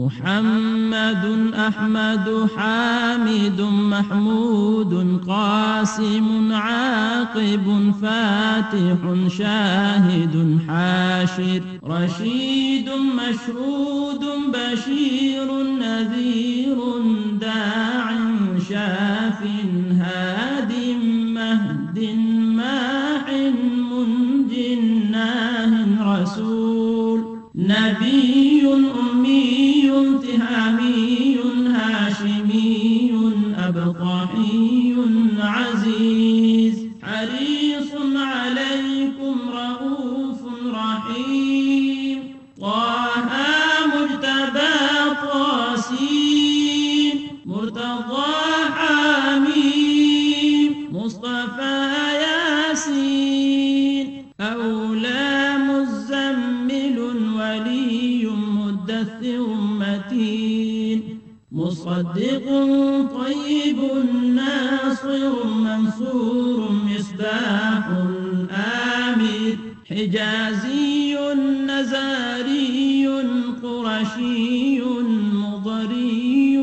محمد أحمد حامد محمود قاسم عاقب فاتح شاهد حاشر رشيد مشهود بشير نذير داع شاف هاد مهد ماح منج ناه رسول نبي أمي تهامي هاشمي أبطحي عزيز حريص عليكم رؤوف رحيم طه مجتبى طاسين مرتضى حميم مصطفى ياسين أولى مزمل ولي مدثر متين مصدق طيب ناصر منصور مصباح آمر حجازي نزاري قرشي مضري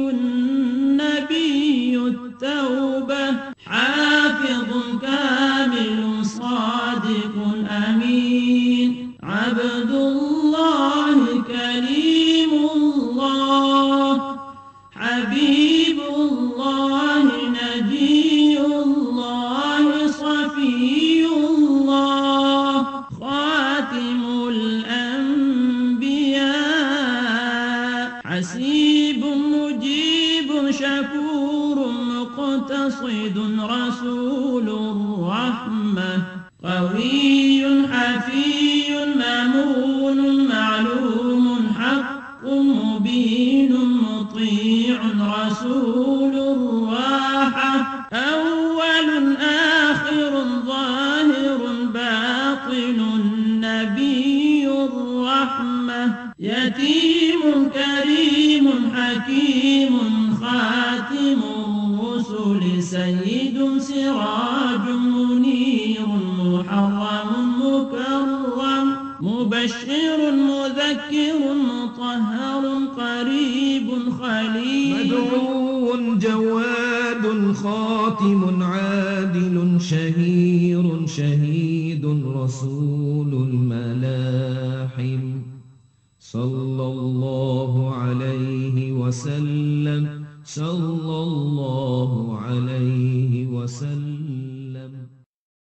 نبي التوبة حافظ كامل صادق أمين عبد الله كريم الله حبيب الله نبي الله صفي الله خاتم الأنبياء حسيب مجيب شكور مقتصد رسول الرحمة قوي حفي مامون معلوم حق مبين مطيع رسول الراحة أول آخر ظاهر باطن نبي الرحمة يتيم كريم حكيم خاتم الرسل سيد سراج منير محرم مكرم مبشر مذكر مطهر قريب خليل مدعو جواد خاتم عادل شهير شهيد رسول الملاحم صلى الله عليه وسلم